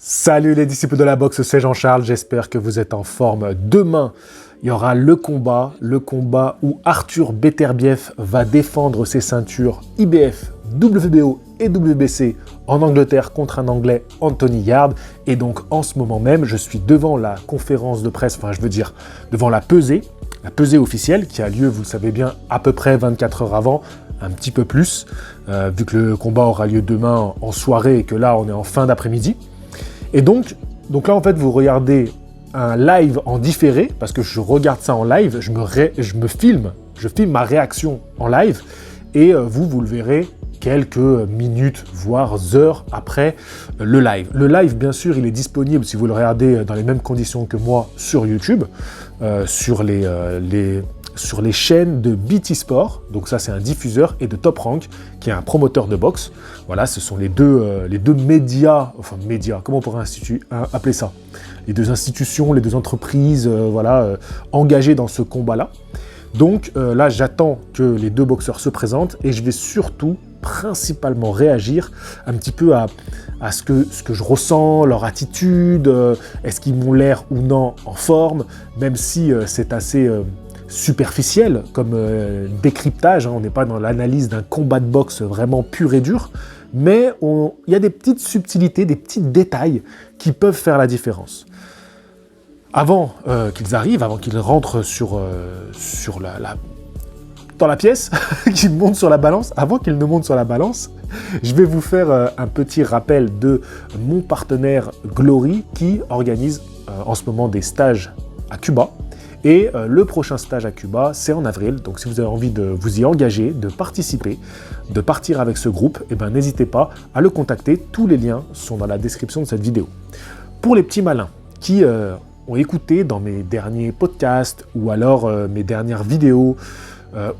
Salut les disciples de la boxe, c'est Jean-Charles, j'espère que vous êtes en forme. Demain, il y aura le combat où Arthur Beterbiev va défendre ses ceintures IBF, WBO et WBC en Angleterre contre un Anglais, Anthony Yarde. Et donc en ce moment même, je suis devant la conférence de presse, devant la pesée officielle qui a lieu, vous le savez bien, à peu près 24 heures avant, un petit peu plus, vu que le combat aura lieu demain en soirée et que là on est en fin d'après-midi. Et donc là, en fait, vous regardez un live en différé, parce que je regarde ça en live, je filme ma réaction en live, et vous le verrez quelques minutes, voire heures après le live. Le live, bien sûr, il est disponible, si vous le regardez dans les mêmes conditions que moi, sur YouTube, sur les chaînes de BT Sport, donc ça c'est un diffuseur, et de Top Rank, qui est un promoteur de boxe. Voilà, ce sont les deux médias, comment on pourrait appeler ça? Les deux institutions, les deux entreprises, engagées dans ce combat-là. Donc là, j'attends que les deux boxeurs se présentent, et je vais surtout, principalement réagir un petit peu à ce que je ressens, leur attitude, est-ce qu'ils m'ont l'air ou non en forme, même si c'est assez superficiel comme décryptage, on n'est pas dans l'analyse d'un combat de boxe vraiment pur et dur, mais il y a des petites subtilités, des petits détails qui peuvent faire la différence. Avant qu'ils arrivent, avant qu'ils rentrent dans la pièce, qu'ils montent sur la balance, avant qu'ils ne montent sur la balance, je vais vous faire un petit rappel de mon partenaire Glory qui organise en ce moment des stages à Cuba. Et le prochain stage à Cuba, c'est en avril. Donc si vous avez envie de vous y engager, de participer, de partir avec ce groupe, n'hésitez pas à le contacter. Tous les liens sont dans la description de cette vidéo. Pour les petits malins qui ont écouté dans mes derniers podcasts ou alors mes dernières vidéos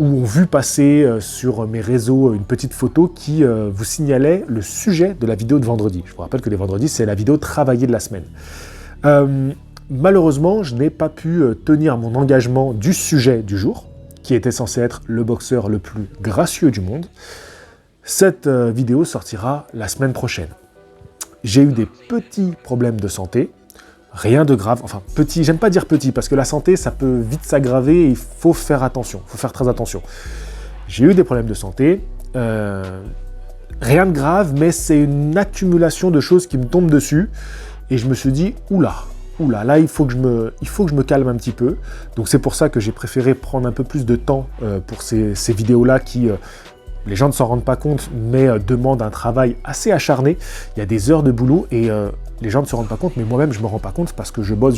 ou ont vu passer sur mes réseaux une petite photo qui vous signalait le sujet de la vidéo de vendredi. Je vous rappelle que les vendredis, c'est la vidéo travaillée de la semaine. Malheureusement, je n'ai pas pu tenir mon engagement du sujet du jour, qui était censé être le boxeur le plus gracieux du monde. Cette vidéo sortira la semaine prochaine. J'ai eu des petits problèmes de santé, rien de grave, enfin petit, j'aime pas dire petit, parce que la santé, ça peut vite s'aggraver et il faut faire attention, il faut faire très attention. J'ai eu des problèmes de santé, rien de grave, mais c'est une accumulation de choses qui me tombent dessus, et je me suis dit, oula, là, il faut que je me calme un petit peu. Donc c'est pour ça que j'ai préféré prendre un peu plus de temps pour ces vidéos-là qui, les gens ne s'en rendent pas compte, mais demandent un travail assez acharné. Il y a des heures de boulot et les gens ne se rendent pas compte, mais moi-même, je ne me rends pas compte parce que je bosse,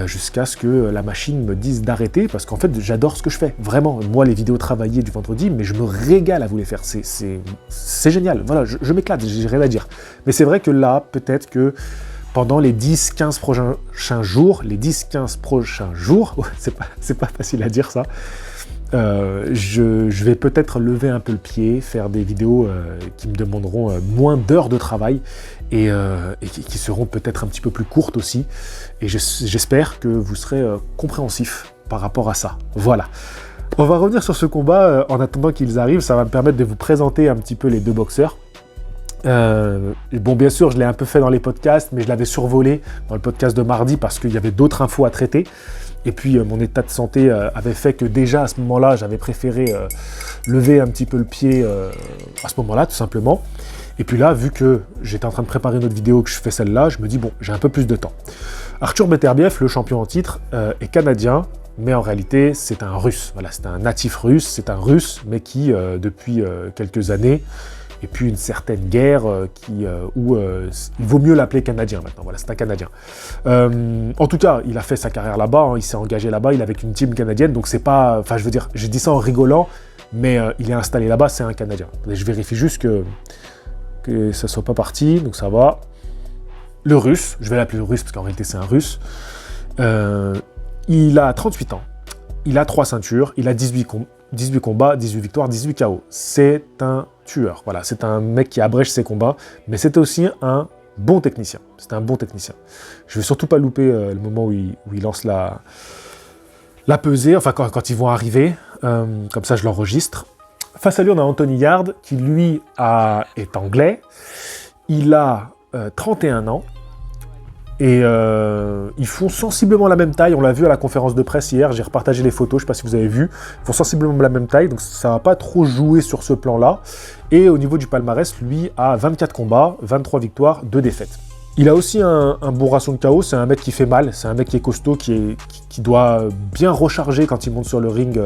jusqu'à ce que la machine me dise d'arrêter, parce qu'en fait, j'adore ce que je fais. Vraiment, moi, les vidéos travaillées du vendredi, mais je me régale à vous les faire. C'est génial. Voilà, je m'éclate, j'ai rien à dire. Mais c'est vrai que là, peut-être que pendant les 10-15 prochains jours, c'est pas facile à dire ça, je vais peut-être lever un peu le pied, faire des vidéos qui me demanderont moins d'heures de travail et qui seront peut-être un petit peu plus courtes aussi. Et j'espère que vous serez compréhensifs par rapport à ça. Voilà. On va revenir sur ce combat en attendant qu'ils arrivent. Ça va me permettre de vous présenter un petit peu les deux boxeurs. Bien sûr, je l'ai un peu fait dans les podcasts, mais je l'avais survolé dans le podcast de mardi parce qu'il y avait d'autres infos à traiter. Et puis, mon état de santé avait fait que déjà, à ce moment-là, j'avais préféré lever un petit peu le pied à ce moment-là, tout simplement. Et puis là, vu que j'étais en train de préparer une autre vidéo, que je fais celle-là, je me dis, bon, j'ai un peu plus de temps. Arthur Beterbiev, le champion en titre, est canadien, mais en réalité, c'est un russe. Voilà, c'est un natif russe, c'est un russe, mais qui, depuis quelques années, et puis une certaine guerre où il vaut mieux l'appeler Canadien maintenant, voilà, c'est un Canadien. En tout cas, il a fait sa carrière là-bas, il s'est engagé là-bas, il est avec une team canadienne, donc c'est pas, j'ai dit ça en rigolant, mais il est installé là-bas, c'est un Canadien. Je vérifie juste que ça soit pas parti, donc ça va. Le russe, je vais l'appeler le russe parce qu'en réalité c'est un russe, il a 38 ans, il a 3 ceintures, il a 18 combats, 18 victoires, 18 KO. C'est un tueur. Voilà, c'est un mec qui abrège ses combats, mais c'est aussi un bon technicien. C'est un bon technicien. Je vais surtout pas louper le moment où il lance la pesée, enfin quand ils vont arriver. Comme ça, je l'enregistre. Face à lui, on a Anthony Yarde, qui lui est anglais. Il a 31 ans. Et ils font sensiblement la même taille, on l'a vu à la conférence de presse hier, j'ai repartagé les photos, je ne sais pas si vous avez vu, ils font sensiblement la même taille, donc ça ne va pas trop jouer sur ce plan-là. Et au niveau du palmarès, lui a 24 combats, 23 victoires, 2 défaites. Il a aussi un bon ration de KO, c'est un mec qui fait mal, c'est un mec qui est costaud, qui doit bien recharger quand il monte sur le ring,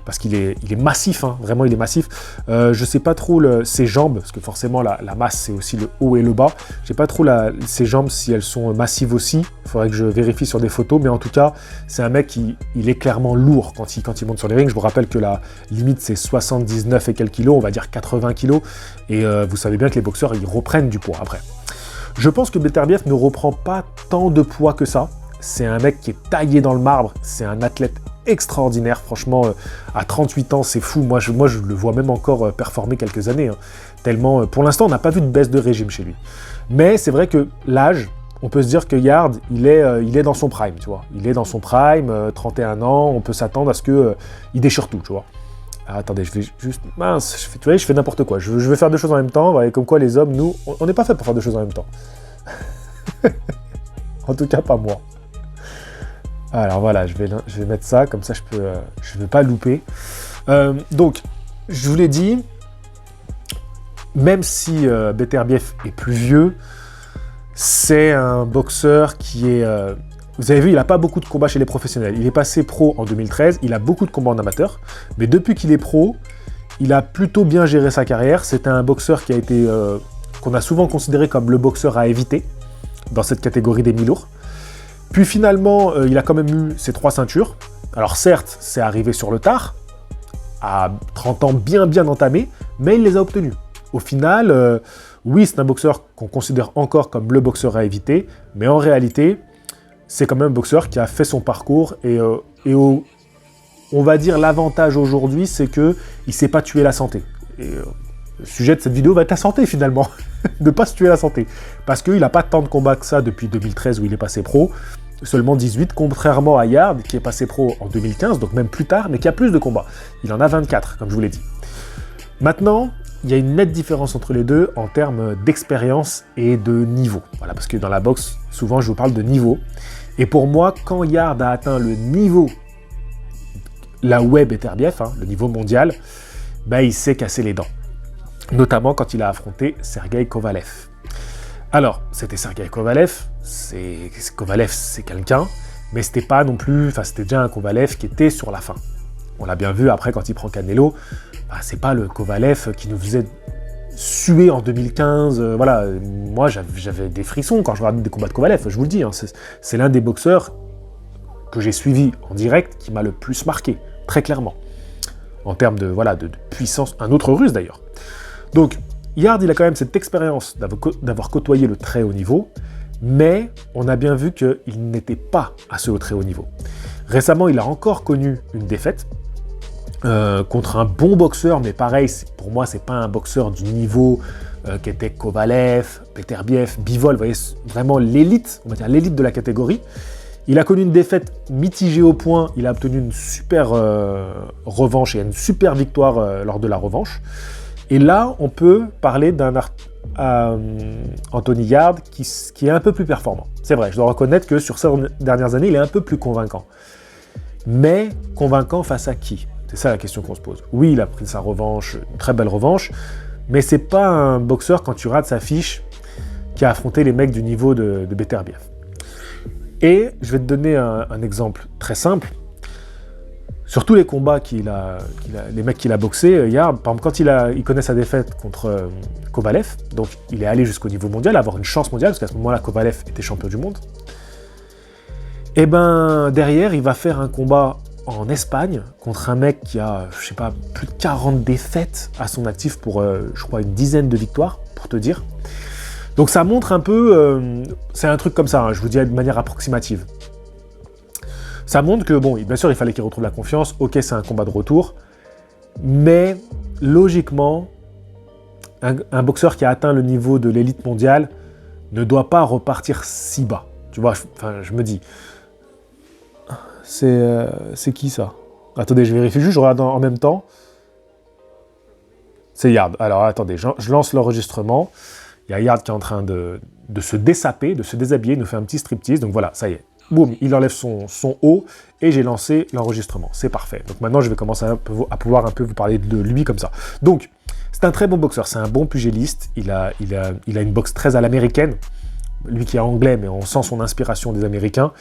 parce qu'il est massif, hein, vraiment il est massif. Je sais pas trop ses jambes, parce que forcément la masse c'est aussi le haut et le bas. Je sais pas trop ses jambes si elles sont massives aussi, il faudrait que je vérifie sur des photos, mais en tout cas c'est un mec il est clairement lourd quand il monte sur les rings. Je vous rappelle que la limite c'est 79 et quelques kilos, on va dire 80 kilos, et vous savez bien que les boxeurs ils reprennent du poids après. Je pense que Beterbiev ne reprend pas tant de poids que ça. C'est un mec qui est taillé dans le marbre. C'est un athlète extraordinaire. Franchement, à 38 ans, c'est fou. Moi, je le vois même encore performer quelques années. Hein. Tellement, pour l'instant, on n'a pas vu de baisse de régime chez lui. Mais c'est vrai que l'âge, on peut se dire que Yarde, il est dans son prime, tu vois. Il est dans son prime, 31 ans. On peut s'attendre à ce qu'il déchire tout, tu vois. Ah, attendez, je vais juste... Mince, tu vois, je fais n'importe quoi. Je vais faire deux choses en même temps. Comme quoi, les hommes, nous, on n'est pas fait pour faire deux choses en même temps. En tout cas, pas moi. Alors voilà, je vais mettre ça, comme ça je ne vais pas louper. Donc, je vous l'ai dit, même si Beterbiev est plus vieux, c'est un boxeur qui est... Vous avez vu, il n'a pas beaucoup de combats chez les professionnels. Il est passé pro en 2013, il a beaucoup de combats en amateur, mais depuis qu'il est pro, il a plutôt bien géré sa carrière. C'était un boxeur qui a été... qu'on a souvent considéré comme le boxeur à éviter dans cette catégorie des mi-lourds. Puis finalement, il a quand même eu ses 3 ceintures. Alors certes, c'est arrivé sur le tard, à 30 ans bien entamé, mais il les a obtenus. Au final, oui, c'est un boxeur qu'on considère encore comme le boxeur à éviter, mais en réalité, c'est quand même un boxeur qui a fait son parcours on va dire l'avantage aujourd'hui, c'est qu'il ne s'est pas tué la santé. Et le sujet de cette vidéo va être la santé finalement, ne pas se tuer la santé. Parce qu'il n'a pas tant de combats que ça depuis 2013 où il est passé pro, seulement 18, contrairement à Yarde qui est passé pro en 2015, donc même plus tard, mais qui a plus de combats. Il en a 24, comme je vous l'ai dit. Maintenant, il y a une nette différence entre les deux en termes d'expérience et de niveau. Voilà, parce que dans la boxe, souvent je vous parle de niveau. Et pour moi, quand Yarde a atteint le niveau, la web Beterbiev, hein, le niveau mondial, bah, il s'est cassé les dents. Notamment quand il a affronté Sergei Kovalev. Alors, c'était Sergei Kovalev, Kovalev c'est quelqu'un, mais c'était pas non plus, c'était déjà un Kovalev qui était sur la fin. On l'a bien vu après quand il prend Canelo, c'est pas le Kovalev qui nous faisait suer en 2015, voilà, moi j'avais des frissons quand je regardais des combats de Kovalev, je vous le dis, hein, c'est l'un des boxeurs que j'ai suivi en direct qui m'a le plus marqué, très clairement, en termes de puissance, un autre russe d'ailleurs. Donc, Yarde, il a quand même cette expérience d'avoir côtoyé le très haut niveau, mais on a bien vu qu'il n'était pas à ce très haut niveau. Récemment, il a encore connu une défaite contre un bon boxeur, mais pareil, pour moi, c'est pas un boxeur du niveau qu'était Kovalev, Beterbiev, Bivol, vous voyez, vraiment l'élite, on va dire l'élite de la catégorie. Il a connu une défaite mitigée au point, il a obtenu une super revanche et une super victoire lors de la revanche. Et là, on peut parler d'un Anthony Yarde qui est un peu plus performant. C'est vrai, je dois reconnaître que sur ces dernières années, il est un peu plus convaincant. Mais convaincant face à qui ? C'est ça la question qu'on se pose. Oui, il a pris sa revanche, une très belle revanche, mais c'est pas un boxeur, quand tu rates sa fiche, qui a affronté les mecs du niveau de Beterbiev. Et je vais te donner un exemple très simple. Sur tous les combats les mecs qu'il a boxés, Yarde, par exemple, quand il connaît sa défaite contre Kovalev, donc il est allé jusqu'au niveau mondial, avoir une chance mondiale, parce qu'à ce moment-là, Kovalev était champion du monde. Et ben derrière, il va faire un combat en Espagne contre un mec qui a, je sais pas, plus de 40 défaites à son actif pour, je crois, une dizaine de victoires, pour te dire. Donc ça montre un peu, c'est un truc comme ça, hein, je vous dis de manière approximative. Ça montre que, bon, bien sûr, il fallait qu'il retrouve la confiance. Ok, c'est un combat de retour. Mais, logiquement, un boxeur qui a atteint le niveau de l'élite mondiale ne doit pas repartir si bas. Tu vois, je me dis... C'est qui, ça ? Attendez, je vérifie juste, je regarde en même temps. C'est Yarde. Alors, attendez, je lance l'enregistrement. Il y a Yard qui est en train de se dessaper, de se déshabiller, il nous fait un petit striptease. Donc voilà, ça y est. Boum, il enlève son haut et j'ai lancé l'enregistrement. C'est parfait. Donc maintenant, je vais commencer à pouvoir un peu vous parler de lui comme ça. Donc, c'est un très bon boxeur, c'est un bon pugiliste. Il a une boxe très à l'américaine. Lui qui est anglais, mais on sent son inspiration des Américains.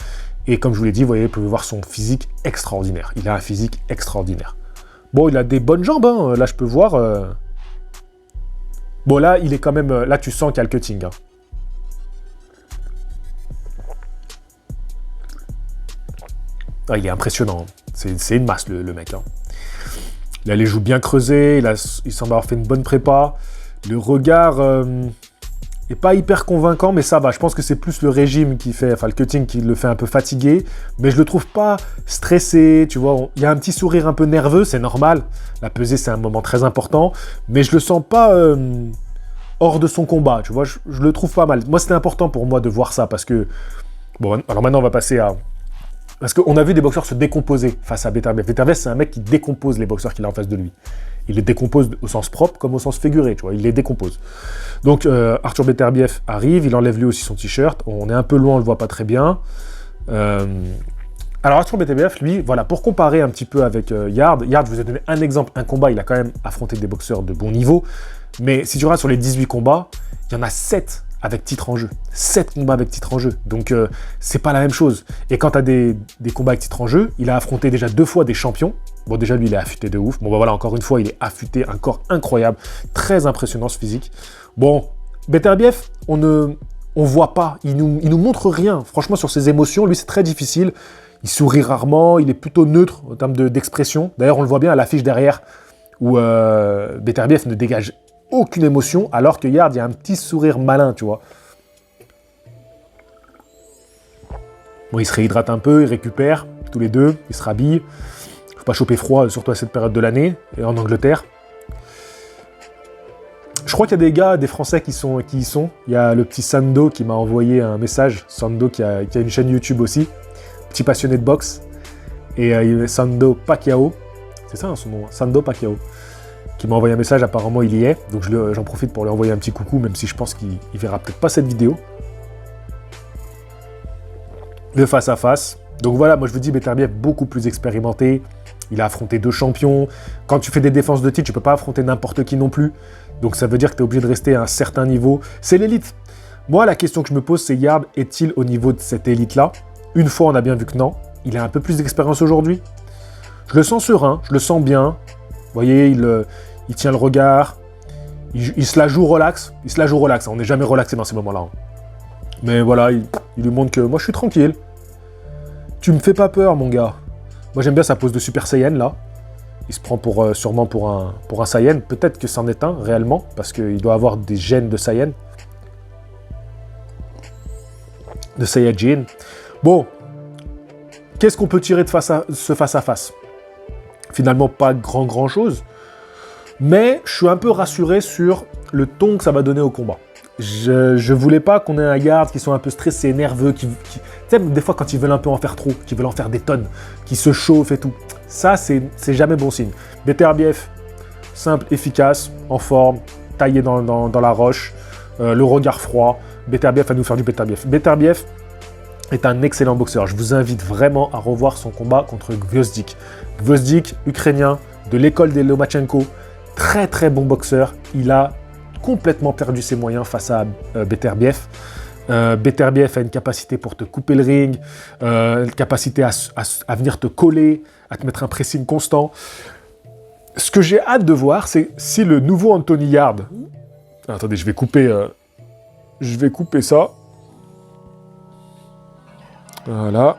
Et comme je vous l'ai dit, vous voyez, vous pouvez voir son physique extraordinaire. Il a un physique extraordinaire. Bon, il a des bonnes jambes, hein. Là, je peux voir. Bon, là, il est quand même... Là, tu sens qu'il y a le cutting, hein. Ah, il est impressionnant. C'est une masse, le mec. Hein. Il a les joues bien creusées, il semble avoir fait une bonne prépa. Le regard est pas hyper convaincant, mais ça va. Je pense que c'est plus le régime qui fait, enfin le cutting qui le fait un peu fatigué. Mais je le trouve pas stressé, tu vois. Il y a un petit sourire un peu nerveux, c'est normal. La pesée, c'est un moment très important. Mais je le sens pas hors de son combat, tu vois. Je le trouve pas mal. Moi, c'était important pour moi de voir ça parce que... Bon, alors maintenant, on va passer à... Parce qu'on a vu des boxeurs se décomposer face à Beterbiev. Beterbiev, c'est un mec qui décompose les boxeurs qu'il a en face de lui. Il les décompose au sens propre comme au sens figuré, tu vois, il les décompose. Donc Arthur Beterbiev arrive, il enlève lui aussi son t-shirt. On est un peu loin, on le voit pas très bien. Alors Arthur Beterbiev, lui, voilà, pour comparer un petit peu avec Yard, je vous ai donné un exemple, un combat, il a quand même affronté des boxeurs de bon niveau. Mais si tu regardes sur les 18 combats, il y en a 7 avec titre en jeu. 7 combats avec titre en jeu. Donc, c'est pas la même chose. Et quand tu as des combats avec titre en jeu, il a affronté déjà 2 fois des champions. Bon, déjà, lui, il est affûté de ouf. Bon, bah voilà, encore une fois, il est affûté. Un corps incroyable. Très impressionnant, ce physique. Bon, Beterbiev, on voit pas. Il nous montre rien. Franchement, sur ses émotions, lui, c'est très difficile. Il sourit rarement. Il est plutôt neutre en termes d'expression. D'ailleurs, on le voit bien à l'affiche derrière où Beterbiev ne dégage aucune émotion, alors que Yard, il y a un petit sourire malin, tu vois. Bon, il se réhydrate un peu, il récupère, tous les deux, il se rhabille. Faut pas choper froid, surtout à cette période de l'année, et en Angleterre. Je crois qu'il y a des gars, des Français qui y sont. Il y a le petit Sando qui m'a envoyé un message. Sando qui a une chaîne YouTube aussi. Petit passionné de boxe. Et Sando Pacquiao. C'est ça son nom, Sando Pacquiao. Qui m'a envoyé un message, apparemment il y est, donc j'en profite pour lui envoyer un petit coucou, même si je pense qu'il verra peut-être pas cette vidéo. Le face à face. Donc voilà, moi je vous dis, Beterbiev beaucoup plus expérimenté, il a affronté 2 champions. Quand tu fais des défenses de titre, tu peux pas affronter n'importe qui non plus, donc ça veut dire que tu es obligé de rester à un certain niveau. C'est l'élite. Moi, la question que je me pose, c'est Yard est-il au niveau de cette élite-là? Une fois, on a bien vu que non. Il a un peu plus d'expérience aujourd'hui. Je le sens serein, je le sens bien. Vous voyez, il tient le regard, il se la joue relax, on n'est jamais relaxé dans ces moments-là. Mais voilà, il lui montre que moi je suis tranquille. Tu me fais pas peur, mon gars. Moi j'aime bien sa pose de Super Saiyan là. Il se prend sûrement pour un Saiyan. Peut-être que c'en est un réellement, parce qu'il doit avoir des gènes de Saiyan. De Saiyajin. Bon, qu'est-ce qu'on peut tirer de ce face-à-face? Finalement, pas grand chose. Mais je suis un peu rassuré sur le ton que ça va donner au combat. Je voulais pas qu'on ait un Yard qui soit un peu stressé, nerveux, tu sais, des fois quand ils veulent un peu en faire trop, qu'ils veulent en faire des tonnes, qui se chauffent et tout. Ça, c'est jamais bon signe. Beterbiev, simple, efficace, en forme, taillé dans la roche, le regard froid. Beterbiev va nous faire du Beterbiev. Beterbiev est un excellent boxeur. Je vous invite vraiment à revoir son combat contre Gvozdyk. Gvozdyk, ukrainien, de l'école des Lomachenko, très bon boxeur. Il a complètement perdu ses moyens face à Beterbiev. Beterbiev a une capacité pour te couper le ring, une capacité à venir te coller, à te mettre un pressing constant. Ce que j'ai hâte de voir, c'est si le nouveau Anthony Yard... Attendez, je vais couper ça. Voilà.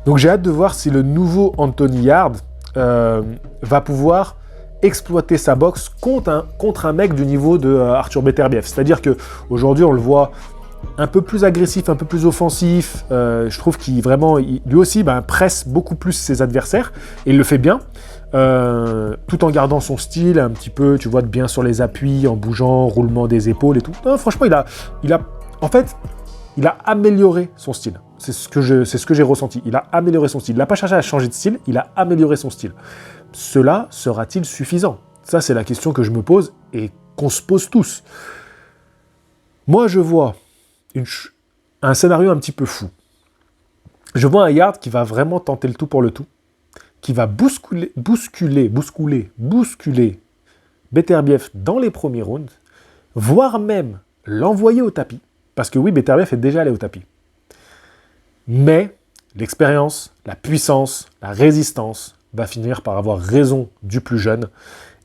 Donc j'ai hâte de voir si le nouveau Anthony Yard va pouvoir exploiter sa boxe contre un mec du niveau de Arthur Beterbiev. C'est-à-dire qu'aujourd'hui, on le voit un peu plus agressif, un peu plus offensif. Je trouve qu'il vraiment, lui aussi, presse beaucoup plus ses adversaires. Et il le fait bien, tout en gardant son style un petit peu, tu vois, bien sur les appuis, en bougeant, roulement des épaules et tout. Non, franchement, il a amélioré son style. C'est ce que j'ai ressenti. Il a amélioré son style. Il n'a pas cherché à changer de style, il a amélioré son style. Cela sera-t-il suffisant? Ça, c'est la question que je me pose. Et qu'on se pose tous. Moi, je vois un scénario un petit peu fou. Je vois un Yard qui va vraiment tenter le tout pour le tout, qui va bousculer Beterbiev dans les premiers rounds, voire même l'envoyer au tapis, parce que oui, Beterbiev est déjà allé au tapis. Mais l'expérience, la puissance, la résistance va finir par avoir raison du plus jeune,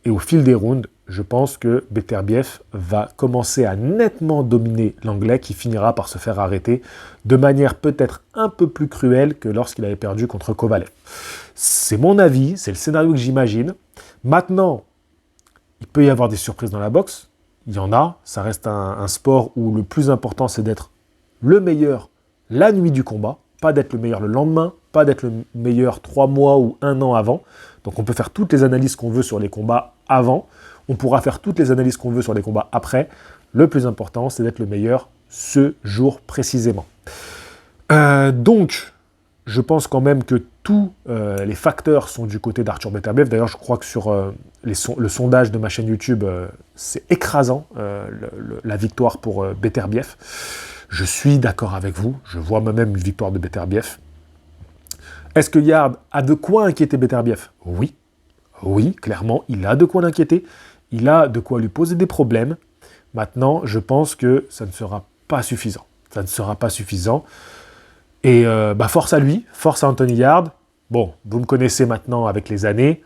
et au fil des rounds, je pense que Beterbiev va commencer à nettement dominer l'anglais qui finira par se faire arrêter de manière peut-être un peu plus cruelle que lorsqu'il avait perdu contre Kovalev. C'est mon avis, c'est le scénario que j'imagine. Maintenant, il peut y avoir des surprises dans la boxe. Il y en a. Ça reste un sport où le plus important, c'est d'être le meilleur la nuit du combat. Pas d'être le meilleur le lendemain, pas d'être le meilleur 3 mois ou 1 an avant. Donc on peut faire toutes les analyses qu'on veut sur les combats avant. On pourra faire toutes les analyses qu'on veut sur les combats après. Le plus important, c'est d'être le meilleur ce jour précisément. Donc, je pense quand même que tous les facteurs sont du côté d'Arthur Beterbiev. D'ailleurs, je crois que sur le sondage de ma chaîne YouTube, c'est écrasant, la victoire pour Beterbiev. Je suis d'accord avec vous. Je vois moi-même une victoire de Beterbiev. Est-ce que Yard a de quoi inquiéter Beterbiev ? Oui. Oui, clairement, il a de quoi l'inquiéter. Il a de quoi lui poser des problèmes. Maintenant, je pense que ça ne sera pas suffisant. Ça ne sera pas suffisant. Et force à lui, force à Anthony Yard. Bon, vous me connaissez maintenant avec les années.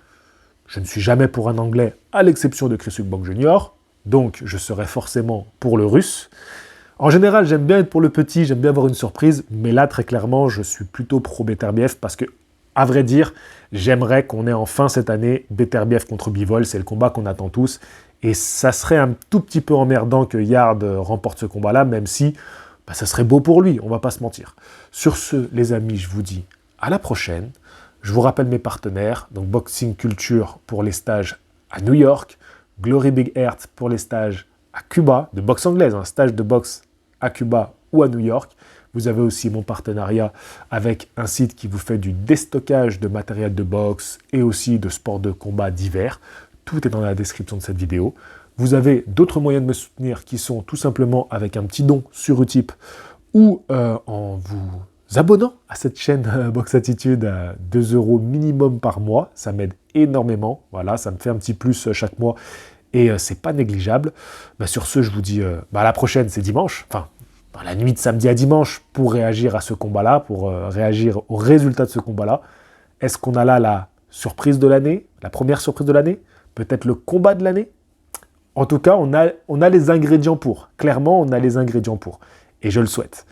Je ne suis jamais pour un Anglais, à l'exception de Chris Eubank Jr. Donc, je serai forcément pour le Russe. En général, j'aime bien être pour le petit, j'aime bien avoir une surprise. Mais là, très clairement, je suis plutôt pro Beterbiev parce que, à vrai dire, j'aimerais qu'on ait enfin cette année Beterbiev contre Bivol. C'est le combat qu'on attend tous. Et ça serait un tout petit peu emmerdant que Yard remporte ce combat-là, même si ça serait beau pour lui, on va pas se mentir. Sur ce, les amis, je vous dis à la prochaine. Je vous rappelle mes partenaires, donc Boxing Culture pour les stages à New York, Glory Big Heart pour les stages à Cuba, de boxe anglaise, un stage de boxe à Cuba ou à New York. Vous avez aussi mon partenariat avec un site qui vous fait du déstockage de matériel de boxe et aussi de sports de combat divers. Tout est dans la description de cette vidéo. Vous avez d'autres moyens de me soutenir qui sont tout simplement avec un petit don sur Utip ou en vous abonnant à cette chaîne Box Attitude à 2 € minimum par mois. Ça m'aide énormément. Voilà, ça me fait un petit plus chaque mois et c'est pas négligeable. Sur ce, je vous dis à la prochaine, c'est dimanche. Enfin, dans la nuit de samedi à dimanche pour réagir à ce combat-là, pour réagir au résultat de ce combat-là. Est-ce qu'on a là la surprise de l'année, la première surprise de l'année ? Peut-être le combat de l'année ? En tout cas, on a les ingrédients pour. Clairement, on a les ingrédients pour. Et je le souhaite.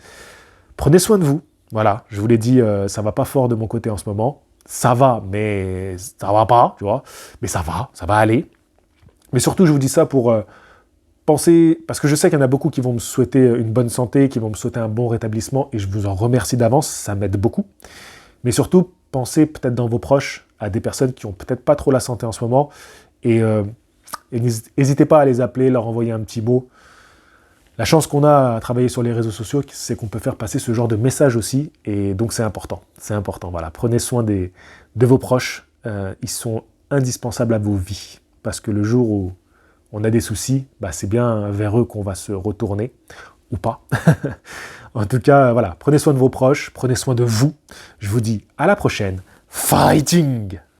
Prenez soin de vous. Voilà, je vous l'ai dit, ça va pas fort de mon côté en ce moment. Ça va, mais ça va pas, tu vois. Mais ça va aller. Mais surtout, je vous dis ça pour penser, parce que je sais qu'il y en a beaucoup qui vont me souhaiter une bonne santé, qui vont me souhaiter un bon rétablissement, et je vous en remercie d'avance, ça m'aide beaucoup. Mais surtout, pensez peut-être dans vos proches à des personnes qui ont peut-être pas trop la santé en ce moment, et n'hésitez pas à les appeler, leur envoyer un petit mot. La chance qu'on a à travailler sur les réseaux sociaux, c'est qu'on peut faire passer ce genre de message aussi, et donc c'est important. C'est important, voilà. Prenez soin de vos proches, ils sont indispensables à vos vies, parce que le jour où on a des soucis, c'est bien vers eux qu'on va se retourner, ou pas. En tout cas, voilà, prenez soin de vos proches, prenez soin de vous. Je vous dis à la prochaine. Fighting!